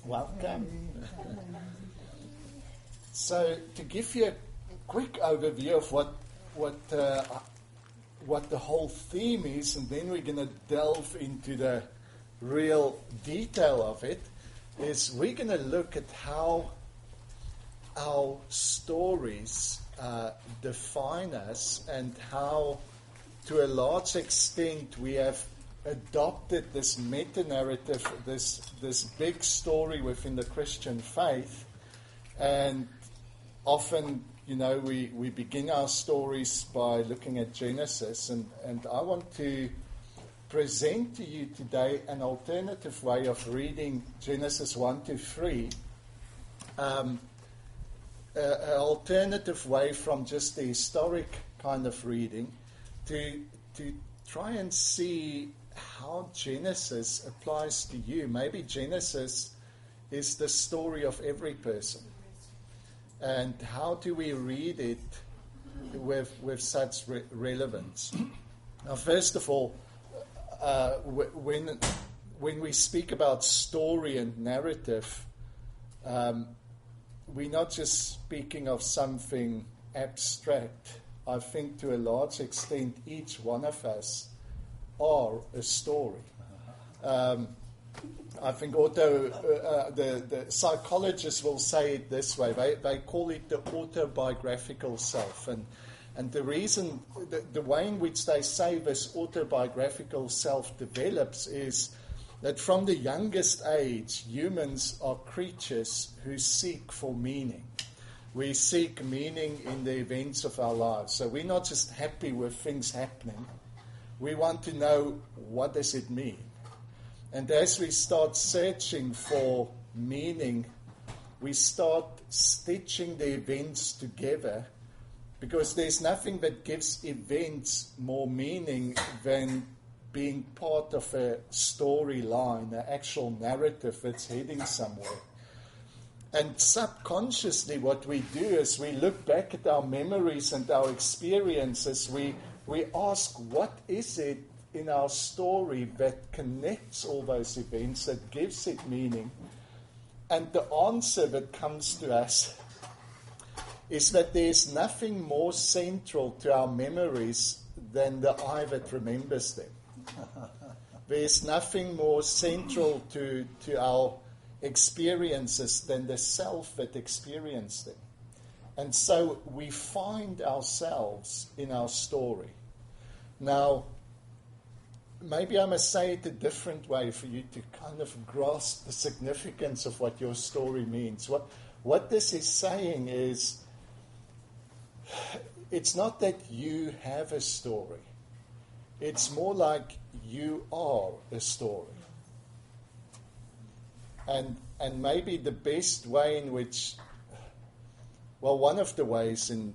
Welcome. So, to give you a quick overview of what the whole theme is, and then we're going to delve into the real detail of it, is we're going to look at how our stories define us, and how, to a large extent, we have adopted this meta-narrative, this big story within the Christian faith, and often, we begin our stories by looking at Genesis, and I want to present to you today an alternative way of reading Genesis 1 to 3, an alternative way from just the historic kind of reading to try and see how Genesis applies to you. Maybe Genesis is the story of every person. And how do we read it with such relevance? Now, first of all, when we speak about story and narrative, we're not just speaking of something abstract. I think to a large extent, each one of us are a story. I think the psychologists will say it this way. They call it the autobiographical self. And the reason, the way in which they say this autobiographical self develops is that from the youngest age, humans are creatures who seek for meaning. We seek meaning in the events of our lives. So we're not just happy with things happening. We want to know, what does it mean? And as we start searching for meaning, we start stitching the events together, because there's nothing that gives events more meaning than being part of a storyline, an actual narrative that's heading somewhere. And subconsciously what we do is we look back at our memories and our experiences. We ask, what is it in our story that connects all those events, that gives it meaning? And the answer that comes to us is that there's nothing more central to our memories than the I that remembers them. There's nothing more central to our experiences than the self that experienced them. And so we find ourselves in our story. Now, maybe I must say it a different way for you to kind of grasp the significance of what your story means. What this is saying is, it's not that you have a story. It's more like you are a story. And maybe the best way in which, well, one of the ways in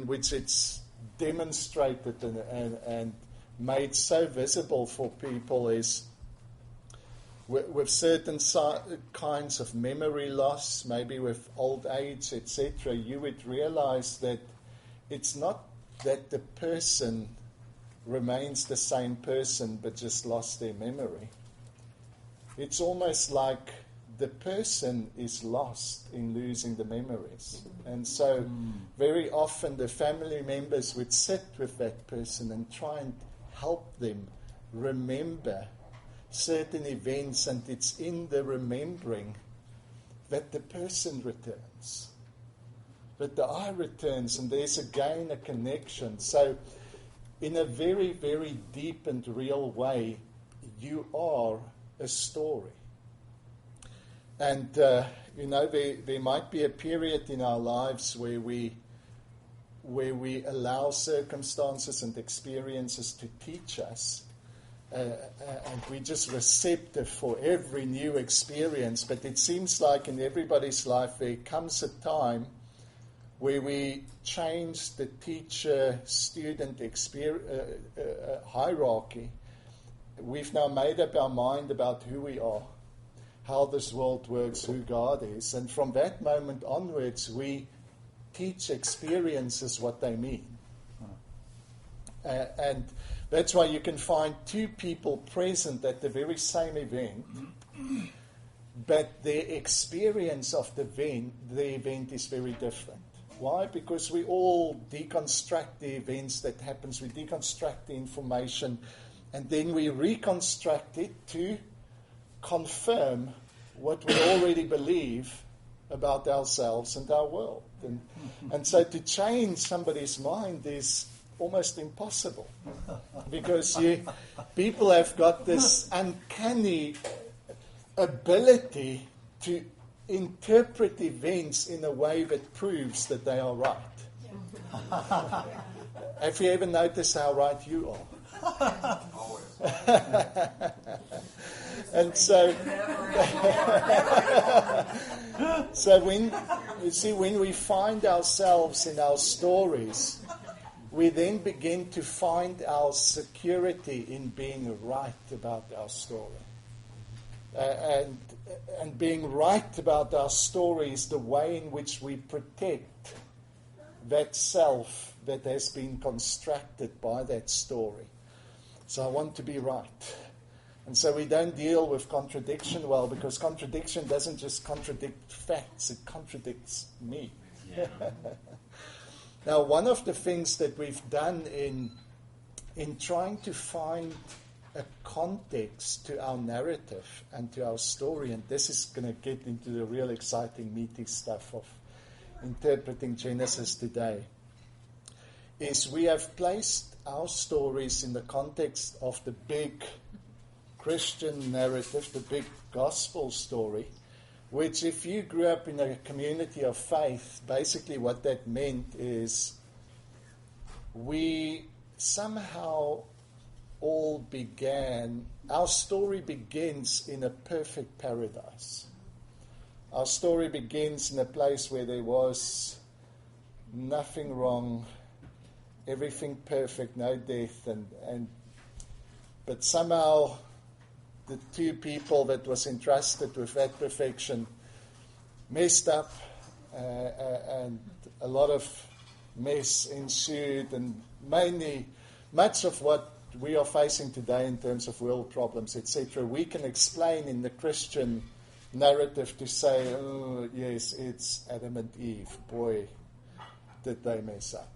which it's demonstrated and made so visible for people is with certain kinds of memory loss, maybe with old age, etc. You would realize that it's not that the person remains the same person but just lost their memory. It's almost like the person is lost in losing the memories. And so very often the family members would sit with that person and try and help them remember certain events, and it's in the remembering that the person returns, that the I returns, and there's again a connection. So in a very, very deep and real way, you are a story. And there might be a period in our lives where we allow circumstances and experiences to teach us, and we're just receptive for every new experience. But it seems like in everybody's life there comes a time where we change the teacher-student hierarchy. We've now made up our mind about who we are, how this world works, who God is. And from that moment onwards, we teach experiences what they mean. And that's why you can find two people present at the very same event, but their experience of the event is very different. Why? Because we all deconstruct the events that happens, we deconstruct the information, and then we reconstruct it to confirm what we already believe about ourselves and our world. And so to change somebody's mind is almost impossible, because people have got this uncanny ability to interpret events in a way that proves that they are right. Have you ever noticed how right you are? And so, when we find ourselves in our stories, we then begin to find our security in being right about our story. And being right about our story is the way in which we protect that self that has been constructed by that story. So I want to be right. And so we don't deal with contradiction well, because contradiction doesn't just contradict facts, it contradicts me. Yeah. Now, one of the things that we've done in trying to find a context to our narrative and to our story, and this is going to get into the real exciting, meaty stuff of interpreting Genesis today, is we have placed our stories in the context of the big Christian narrative, the big gospel story, which if you grew up in a community of faith, basically what that meant is we somehow all began, our story begins in a perfect paradise. Our story begins in a place where there was nothing wrong, everything perfect, no death, but somehow the two people that was entrusted with that perfection messed up, and a lot of mess ensued, and mainly much of what we are facing today in terms of world problems, etc., we can explain in the Christian narrative to say, oh, yes, it's Adam and Eve. Boy, did they mess up.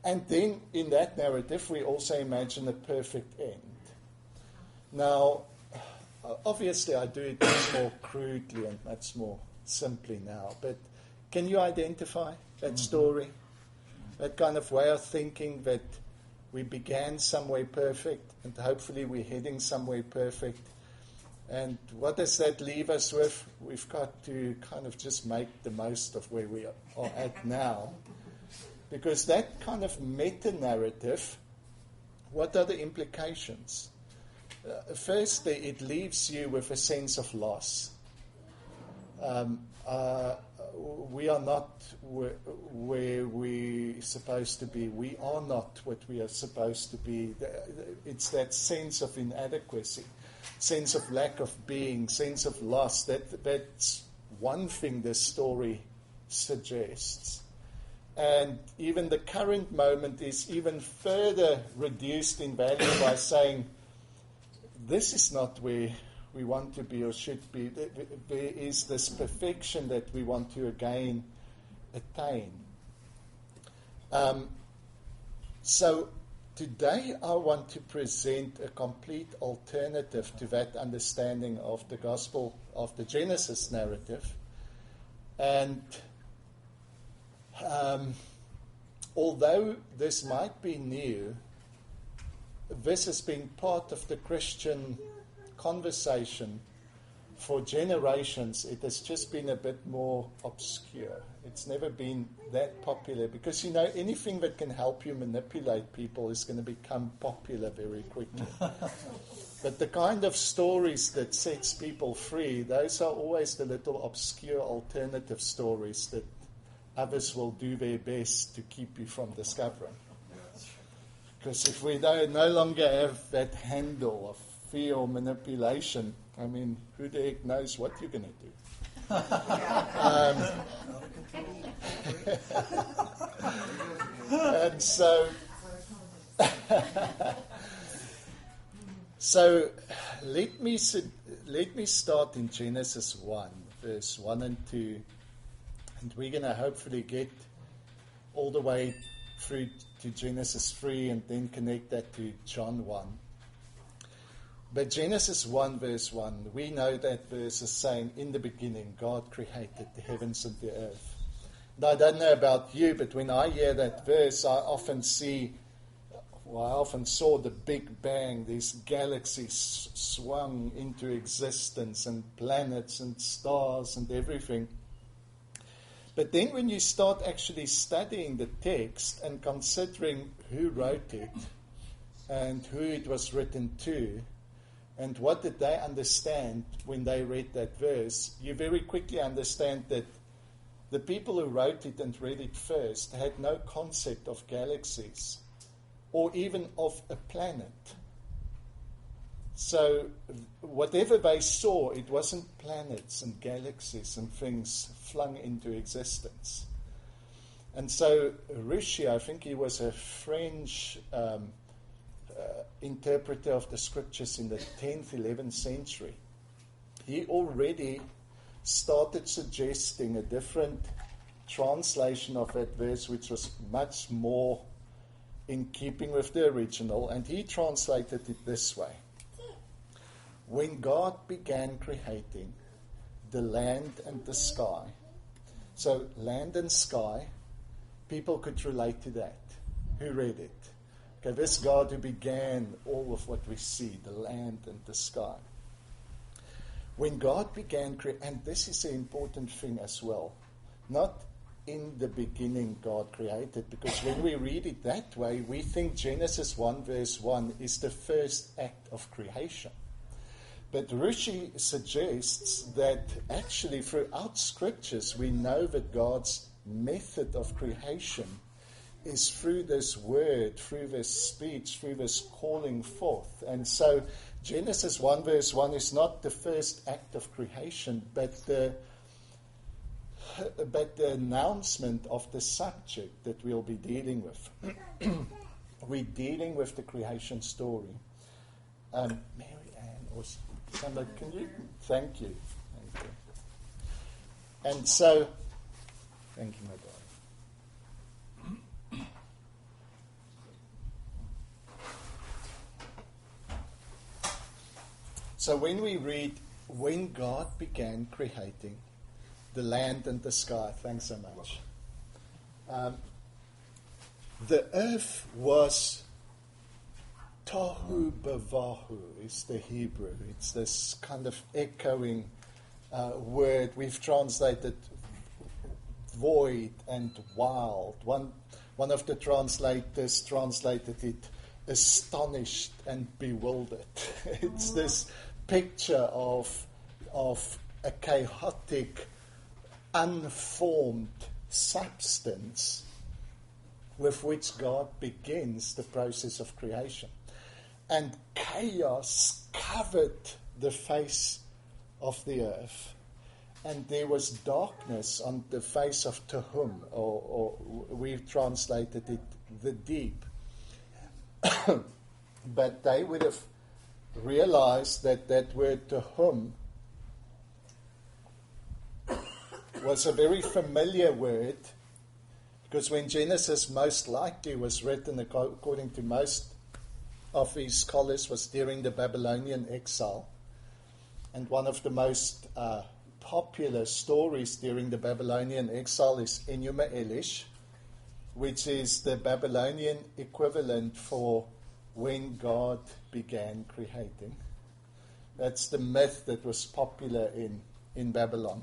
And then in that narrative, we also imagine a perfect end. Now, obviously, I do it much more crudely and much more simply now, but can you identify that story? That kind of way of thinking that we began somewhere perfect and hopefully we're heading somewhere perfect. And what does that leave us with? We've got to kind of just make the most of where we are at now. Because that kind of meta-narrative, what are the implications? Firstly, it leaves you with a sense of loss. We are not where we're supposed to be. We are not what we are supposed to be. It's that sense of inadequacy, sense of lack of being, sense of loss. That's one thing this story suggests. And even the current moment is even further reduced in value by saying, this is not where we want to be or should be. There is this perfection that we want to again attain. So today I want to present a complete alternative to that understanding of the gospel, of the Genesis narrative. And although this might be new, this has been part of the Christian conversation for generations. It has just been a bit more obscure. It's never been that popular because, you know, anything that can help you manipulate people is going to become popular very quickly. But the kind of stories that sets people free, those are always the little obscure alternative stories that others will do their best to keep you from discovering. Because if we no longer have that handle of fear or manipulation, I mean, who the heck knows what you're going to do? And so, So let me start in Genesis 1, verse 1 and 2, and we're going to hopefully get all the way through to Genesis 3 and then connect that to John 1. But Genesis 1, verse 1, we know that verse is saying, in the beginning, God created the heavens and the earth. And I don't know about you, but when I hear that verse, I often saw the Big Bang, these galaxies swung into existence and planets and stars and everything. But then when you start actually studying the text and considering who wrote it and who it was written to, and what did they understand when they read that verse, you very quickly understand that the people who wrote it and read it first had no concept of galaxies or even of a planet. So whatever they saw, it wasn't planets and galaxies and things flung into existence. And so Rishi, I think he was a French interpreter of the scriptures in the 10th, 11th century. He already started suggesting a different translation of that verse, which was much more in keeping with the original, and he translated it this way. When God began creating the land and the sky, so land and sky, people could relate to that. Who read it? Okay, this God who began all of what we see, the land and the sky. When God began creating, and this is an important thing as well, not in the beginning God created, because when we read it that way, we think Genesis 1 verse 1 is the first act of creation. But Rishi suggests that actually throughout scriptures we know that God's method of creation is through this word, through this speech, through this calling forth. And so Genesis 1 verse 1 is not the first act of creation, but the announcement of the subject that we'll be dealing with. We're dealing with the creation story. Mary Ann or somebody, can you? Thank you. Thank you. And so, thank you, my darling. So when we read, when God began creating the land and the sky, thanks so much. The earth was tohu bavahu, is the Hebrew. It's this kind of echoing word. We've translated void and wild. One of the translators translated it astonished and bewildered. It's this picture of a chaotic, unformed substance with which God begins the process of creation. And chaos covered the face of the earth. And there was darkness on the face of Tehum, or we've translated it the deep. But they would have realized that word Tehum was a very familiar word, because when Genesis most likely was written, according to most of these scholars, was during the Babylonian exile. And one of the most popular stories during the Babylonian exile is Enuma Elish, which is the Babylonian equivalent for when God began creating. That's the myth that was popular in Babylon.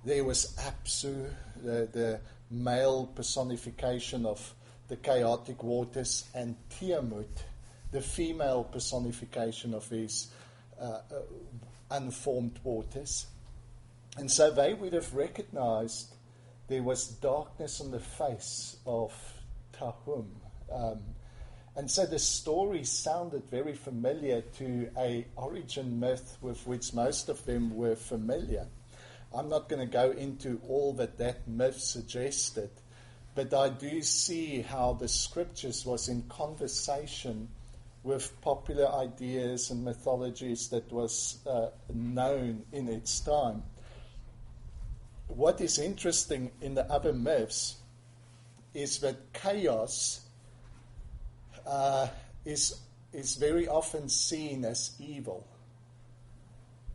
There was Apsu, the male personification of the chaotic waters, and Tiamut, the female personification of these unformed waters. And so they would have recognized there was darkness on the face of Tehum. And so the story sounded very familiar to a origin myth with which most of them were familiar. I'm not going to go into all that myth suggested, but I do see how the scriptures was in conversation with popular ideas and mythologies that was known in its time. What is interesting in the other myths is that chaos is very often seen as evil.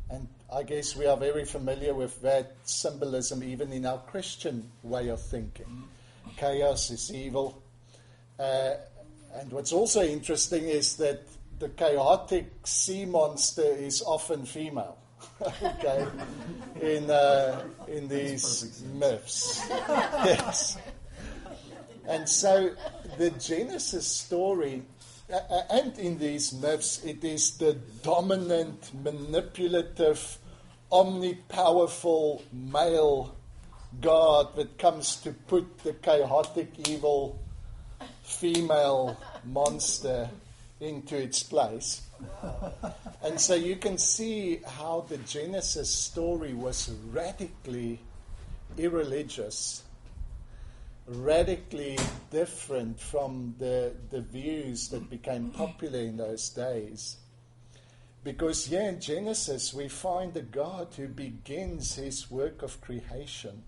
And I guess we are very familiar with that symbolism even in our Christian way of thinking. Chaos is evil. And what's also interesting is that the chaotic sea monster is often female. Okay, in these myths. Yes. And so the Genesis story, and in these myths, it is the dominant, manipulative, omnipowerful male God that comes to put the chaotic, evil female monster into its place. And so you can see how the Genesis story was radically irreligious, radically different from the views that became popular in those days. Because here in Genesis we find a God who begins his work of creation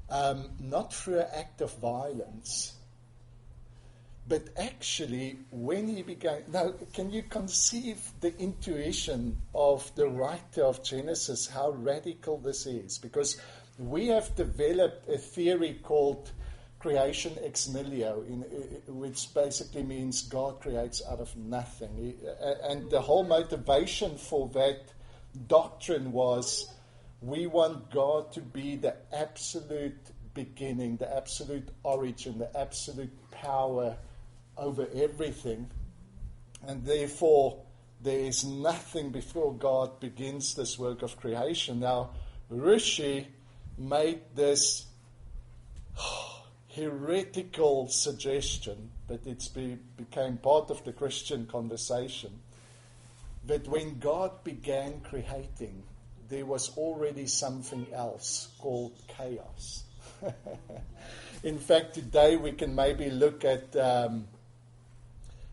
not through an act of violence, but actually when he began... Now, can you conceive the intuition of the writer of Genesis, how radical this is? Because we have developed a theory called creation ex millio, which basically means God creates out of nothing. And the whole motivation for that doctrine was we want God to be the absolute beginning, the absolute origin, the absolute power over everything. And therefore, there is nothing before God begins this work of creation. Now, Rishi made this heretical suggestion, but it became part of the Christian conversation, that when God began creating, there was already something else called chaos. In fact, today we can maybe look at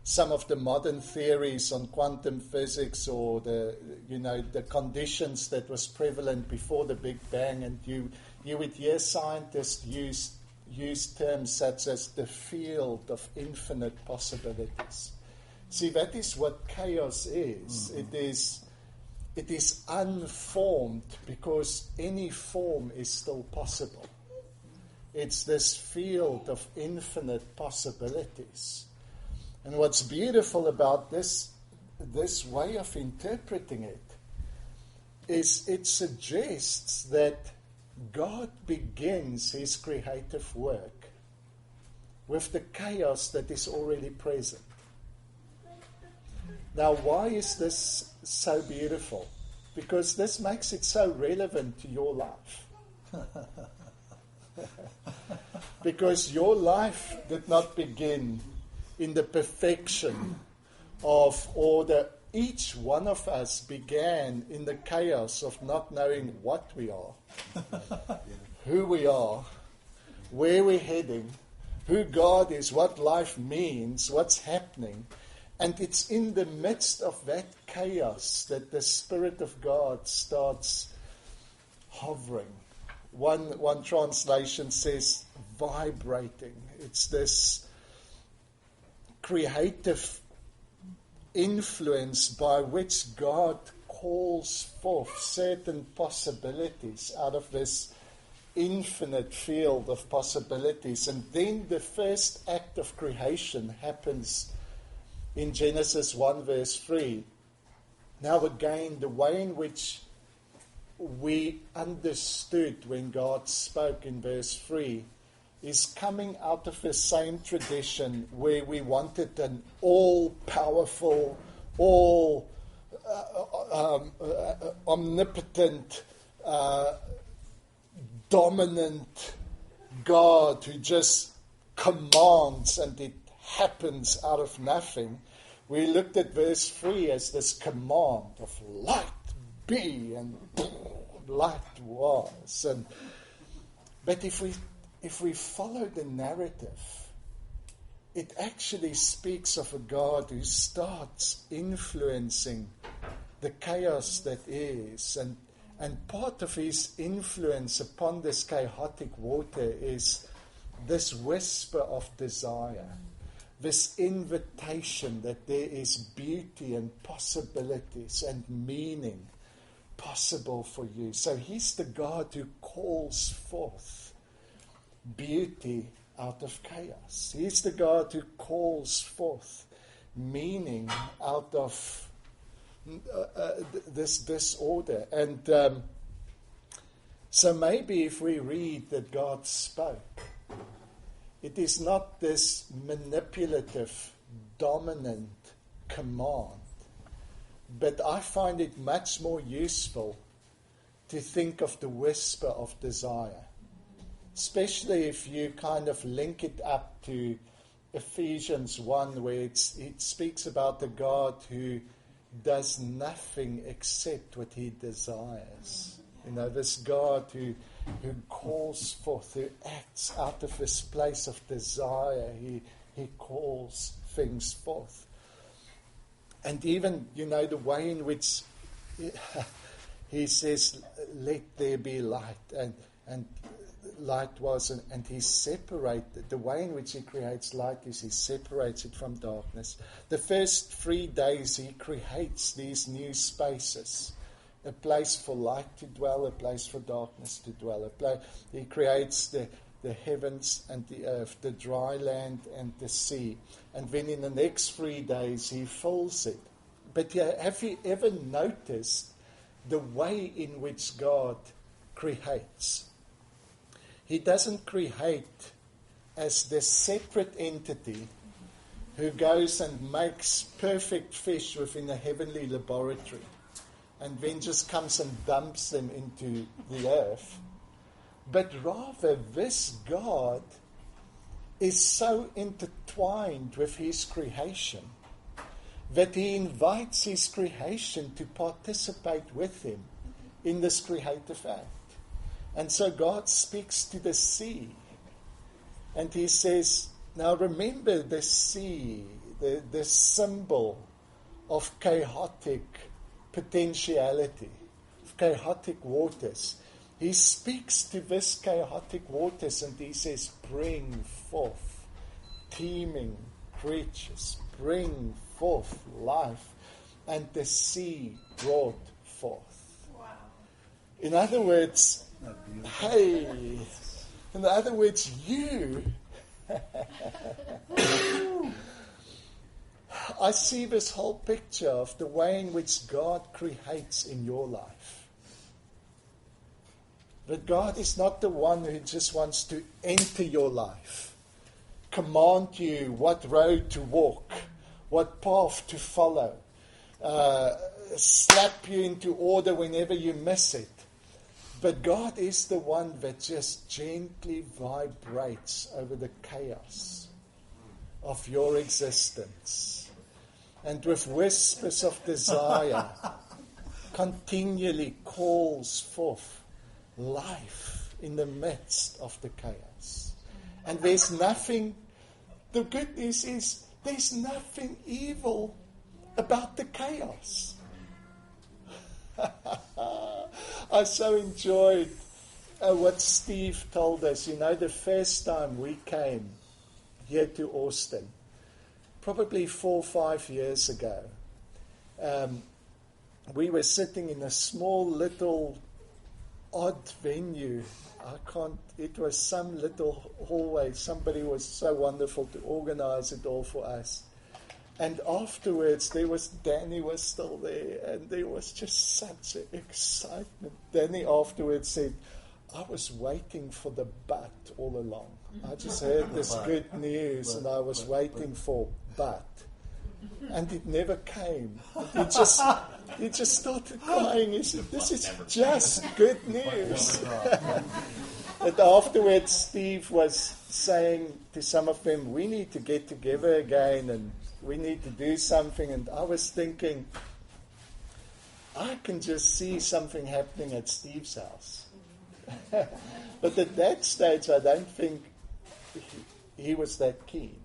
some of the modern theories on quantum physics, or the conditions that was prevalent before the Big Bang, and you would hear scientists use terms such as the field of infinite possibilities. See, that is what chaos is. Mm-hmm. It is unformed because any form is still possible. It's this field of infinite possibilities. And what's beautiful about this way of interpreting it is it suggests that God begins his creative work with the chaos that is already present. Now, why is this so beautiful? Because this makes it so relevant to your life. Because your life did not begin in the perfection of order. Each one of us began in the chaos of not knowing what we are, who we are, where we're heading, who God is, what life means, what's happening. And it's in the midst of that chaos that the Spirit of God starts hovering. One translation says vibrating. It's this creative influence by which God calls forth certain possibilities out of this infinite field of possibilities. And then the first act of creation happens in Genesis 1 verse 3. Now again, the way in which we understood when God spoke in verse 3 is coming out of the same tradition where we wanted an all-powerful, omnipotent, dominant God who just commands and it happens out of nothing. We looked at verse 3 as this command of light be, and light was. But if we follow the narrative, it actually speaks of a God who starts influencing the chaos that is. And part of his influence upon this chaotic water is this whisper of desire, this invitation that there is beauty and possibilities and meaning possible for you. So he's the God who calls forth beauty out of chaos. He's the God who calls forth meaning out of this disorder. And so maybe if we read that God spoke, it is not this manipulative, dominant command, but I find it much more useful to think of the whisper of desire, especially if you kind of link it up to Ephesians 1, where it speaks about the God who does nothing except what he desires. You know, this God who calls forth, who acts out of this place of desire. He calls things forth. And even, you know, the way in which he says, let there be light. And light was, and he separated. The way in which he creates light is he separates it from darkness. The first 3 days he creates these new spaces. A place for light to dwell, a place for darkness to dwell. He creates the heavens and the earth, the dry land and the sea. And then in the next 3 days he fills it. But have you ever noticed the way in which God creates? He doesn't create as this separate entity who goes and makes perfect fish within a heavenly laboratory and then just comes and dumps them into the earth. But rather, this God is so intertwined with his creation that he invites his creation to participate with him in this creative act. And so God speaks to the sea, and he says, now remember the sea, the symbol of chaotic potentiality, of chaotic waters. He speaks to this chaotic waters and he says, bring forth teeming creatures, bring forth life. And the sea brought forth. Wow. In other words, you I see this whole picture of the way in which God creates in your life. That God is not the one who just wants to enter your life, command you what road to walk, what path to follow, slap you into order whenever you miss it. But God is the one that just gently vibrates over the chaos of your existence. And with whispers of desire, continually calls forth life in the midst of the chaos. And there's nothing, the good news is, there's nothing evil about the chaos. I so enjoyed what Steve told us. You know, the first time we came here to Austin, probably 4 or 5 years ago, we were sitting in a small little odd venue. It was some little hallway. Somebody was so wonderful to organize it all for us. And afterwards, Danny was still there, and there was just such an excitement. Danny afterwards said, I was waiting for the but all along. I just heard this good news, and I was waiting for but. And it never came. He just started crying. He said, this is just good news. But afterwards, Steve was saying to some of them, we need to get together again, and we need to do something. And I was thinking, I can just see something happening at Steve's house. But at that stage, I don't think he was that keen.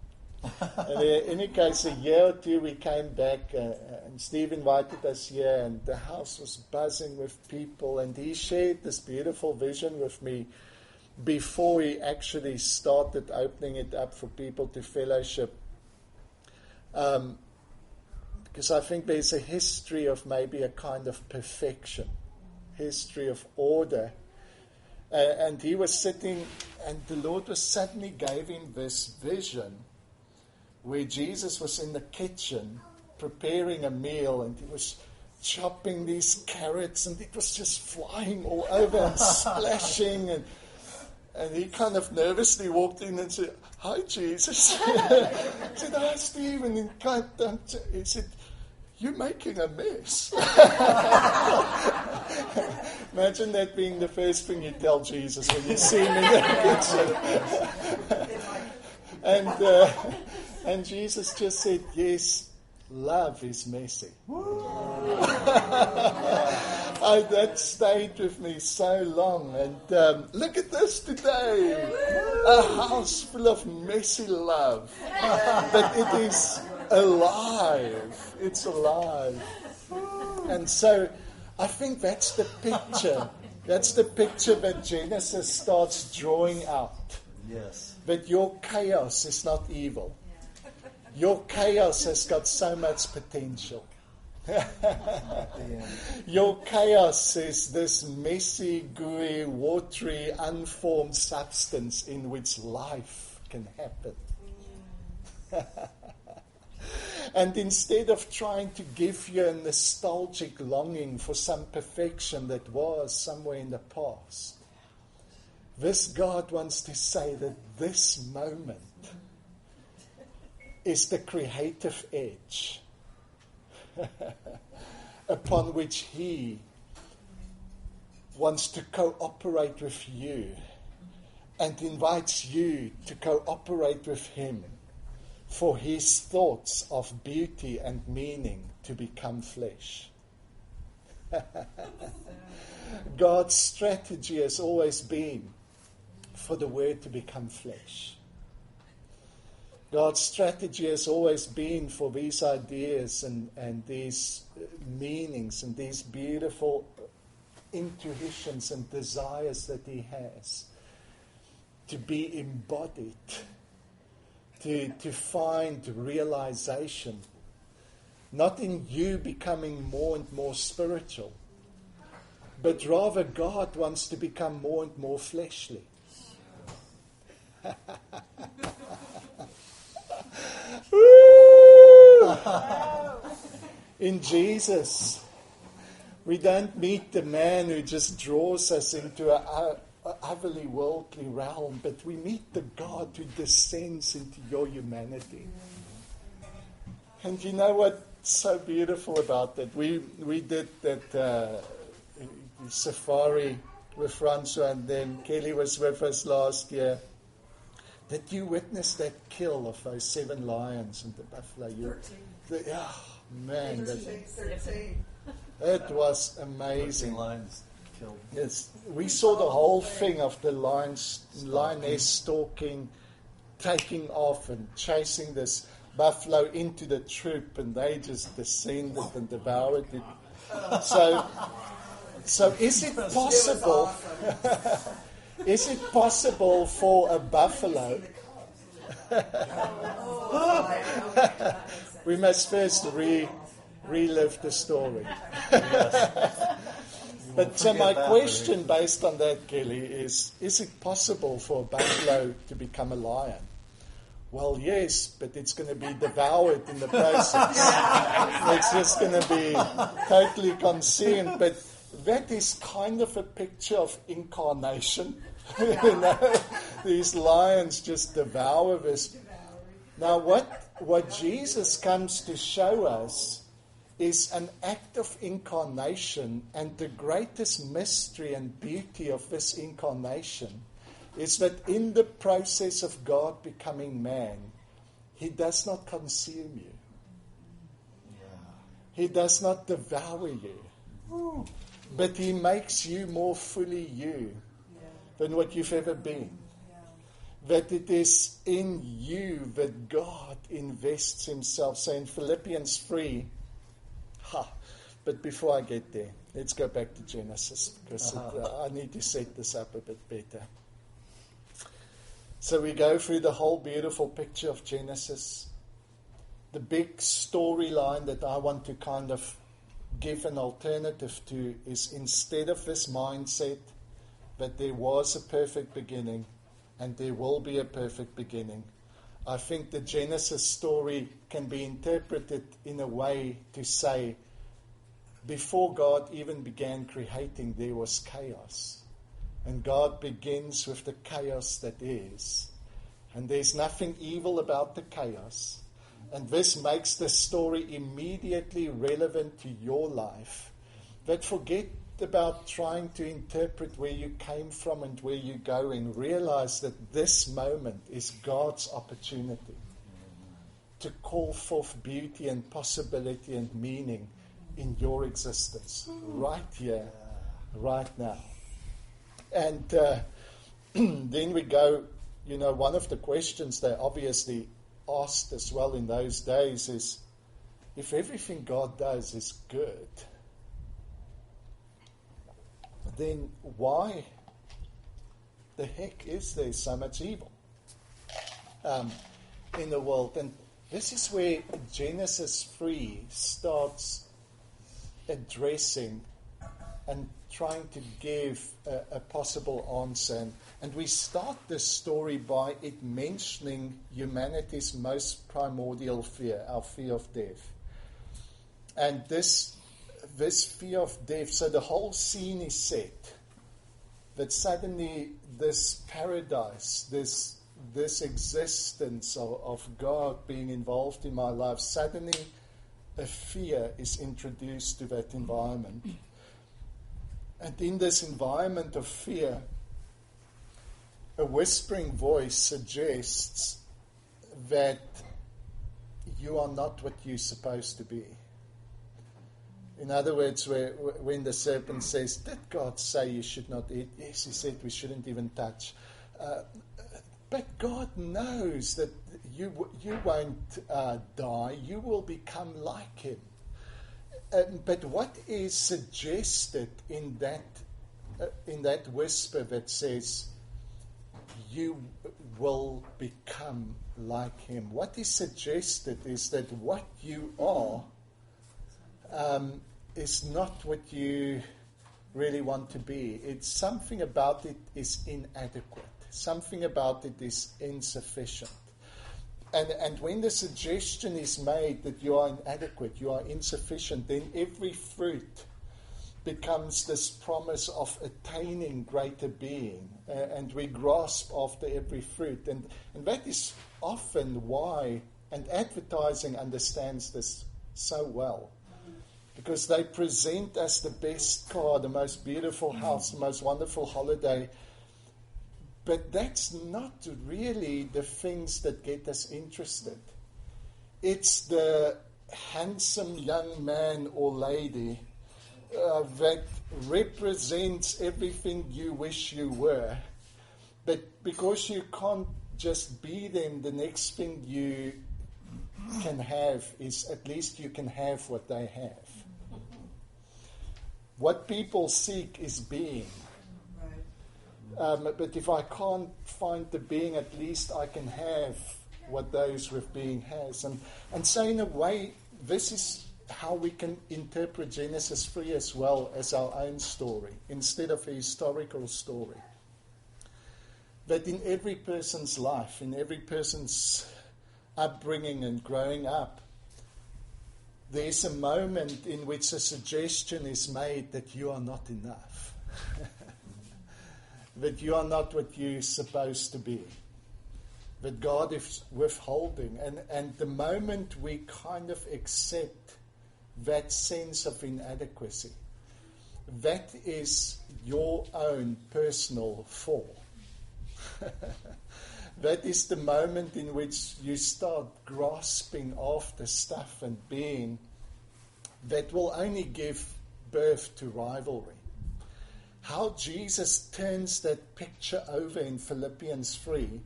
And in any case, a year or two we came back, and Steve invited us here, and the house was buzzing with people, and he shared this beautiful vision with me before he actually started opening it up for people to fellowship. Because I think there's a history of maybe a kind of perfection, history of order. And he was sitting, and the Lord was suddenly gave him this vision where Jesus was in the kitchen preparing a meal, and he was chopping these carrots, and it was just flying all over and splashing, and he kind of nervously walked in and said, "Hi, Jesus." I said, "Hi, Steve." And he said, "You're making a mess." Imagine that being the first thing you tell Jesus when you see him in the kitchen. And Jesus just said, "Yes, love is messy." That stayed with me so long. And look at this today. A house full of messy love. But it is alive. It's alive. And so I think that's the picture. That's the picture that Genesis starts drawing out. Yes. That your chaos is not evil. Your chaos has got so much potential. Your chaos is this messy, gooey, watery, unformed substance in which life can happen. And instead of trying to give you a nostalgic longing for some perfection that was somewhere in the past, this God wants to say that this moment is the creative edge upon which He wants to cooperate with you and invites you to cooperate with Him for His thoughts of beauty and meaning to become flesh. God's strategy has always been for the Word to become flesh. God's strategy has always been for these ideas and these meanings and these beautiful intuitions and desires that He has to be embodied, to find realization, not in you becoming more and more spiritual, but rather God wants to become more and more fleshly. In Jesus, we don't meet the man who just draws us into a utterly worldly realm, but we meet the God who descends into your humanity. And you know what's so beautiful about that? We did that safari with Francois, and then Kelly was with us last year. Did you witness that kill of those 7 lions and the buffalo? 13. Man, 13. it was amazing. 13 lions killed. Yes, we saw the whole thing of the lioness stalking, taking off and chasing this buffalo into the troop, and they just descended and devoured it. So is it possible? Is it possible for a buffalo? We must first relive the story. But so my question based on that, Kelly, is it possible for a buffalo to become a lion? Well, yes, but it's going to be devoured in the process. It's just going to be totally consumed. But that is kind of a picture of incarnation. These lions just devour this. Now, what Jesus comes to show us is an act of incarnation, and the greatest mystery and beauty of this incarnation is that in the process of God becoming man, He does not consume you. He does not devour you. But He makes you more fully you than what you've ever been. that it is in you that God invests himself. So in Philippians 3, but before I get there, let's go back to Genesis, because I need to set this up a bit better. So we go through the whole beautiful picture of Genesis. The big storyline that I want to kind of give an alternative to is, instead of this mindset that there was a perfect beginning and there will be a perfect beginning, I think the Genesis story can be interpreted in a way to say, before God even began creating, there was chaos. And God begins with the chaos that is. And there's nothing evil about the chaos. And this makes the story immediately relevant to your life. That forget about trying to interpret where you came from and where you're going. Realize that this moment is God's opportunity to call forth beauty and possibility and meaning in your existence, right here, right now. And then we go, one of the questions they obviously asked as well in those days is, if everything God does is good, then why the heck is there so much evil in the world? And this is where Genesis 3 starts addressing and trying to give a possible answer. And we start this story by it mentioning humanity's most primordial fear, our fear of death. And this fear of death, so the whole scene is set, that suddenly this paradise, this existence of God being involved in my life, suddenly a fear is introduced to that environment. And in this environment of fear, a whispering voice suggests that you are not what you're supposed to be. In other words, when the serpent says, did God say you should not eat? Yes, he said we shouldn't even touch. But God knows that you won't die. You will become like him. But what is suggested in that whisper that says, you will become like him? What is suggested is that what you are is not what you really want to be. It's something about it is inadequate. Something about it is insufficient. And when the suggestion is made that you are inadequate, you are insufficient, then every fruit becomes this promise of attaining greater being. And we grasp after every fruit. And that is often why, and advertising understands this so well, because they present us the best car, the most beautiful house, the most wonderful holiday. But that's not really the things that get us interested. It's the handsome young man or lady that represents everything you wish you were. But because you can't just be them, the next thing you can have is at least you can have what they have. What people seek is being. But if I can't find the being, at least I can have what those with being has. And so in a way, this is how we can interpret Genesis 3 as well as our own story, instead of a historical story. That in every person's life, in every person's upbringing and growing up, there's a moment in which a suggestion is made that you are not enough. That you are not what you're supposed to be. That God is withholding. And the moment we kind of accept that sense of inadequacy, that is your own personal fall. That is the moment in which you start grasping after stuff and being that will only give birth to rivalry. How Jesus turns that picture over in Philippians 3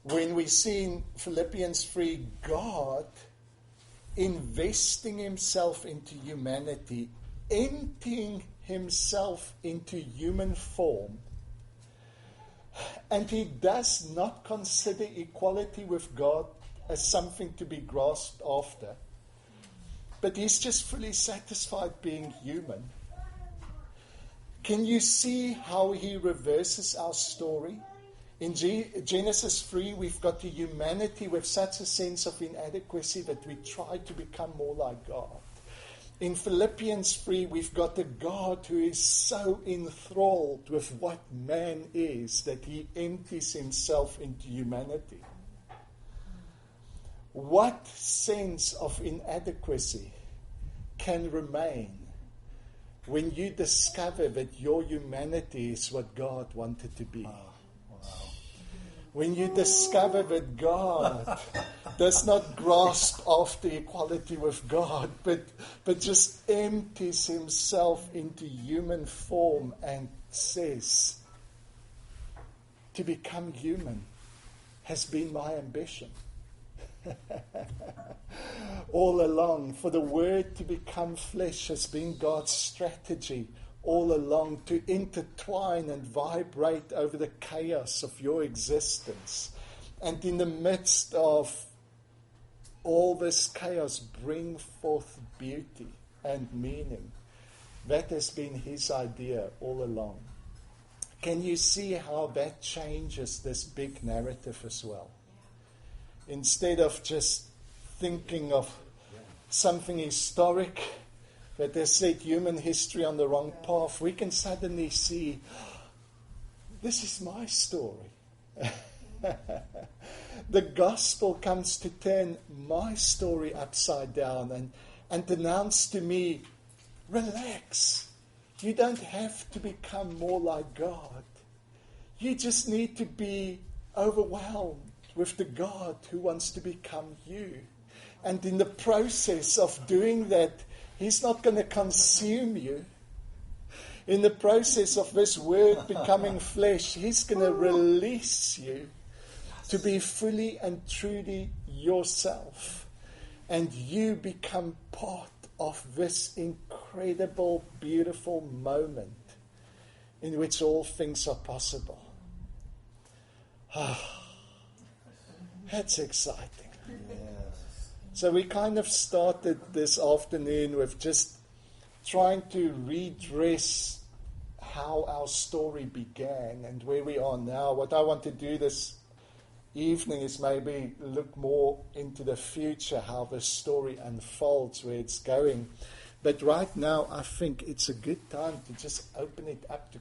when we see in Philippians 3 God investing himself into humanity, emptying himself into human form, and he does not consider equality with God as something to be grasped after, but he's just fully satisfied being human. Can you see how he reverses our story? In Genesis 3, we've got the humanity with such a sense of inadequacy that we try to become more like God. In Philippians 3, we've got a God who is so enthralled with what man is that he empties himself into humanity. What sense of inadequacy can remain when you discover that your humanity is what God wanted to be? When you discover that God does not grasp after equality with God, but just empties himself into human form and says, to become human has been my ambition. All along, for the Word to become flesh has been God's strategy all along, to intertwine and vibrate over the chaos of your existence. And in the midst of all this chaos, bring forth beauty and meaning. That has been his idea all along. Can you see how that changes this big narrative as well? Instead of just thinking of something historic that has set human history on the wrong path, we can suddenly see, this is my story. The gospel comes to turn my story upside down and announce to me, relax. You don't have to become more like God. You just need to be overwhelmed with the God who wants to become you. And in the process of doing that, he's not going to consume you. In the process of this Word becoming flesh, he's going to release you to be fully and truly yourself. And you become part of this incredible, beautiful moment in which all things are possible. That's exciting. So we kind of started this afternoon with just trying to redress how our story began and where we are now. What I want to do this evening is maybe look more into the future, how the story unfolds, where it's going. But right now, I think it's a good time to just open it up to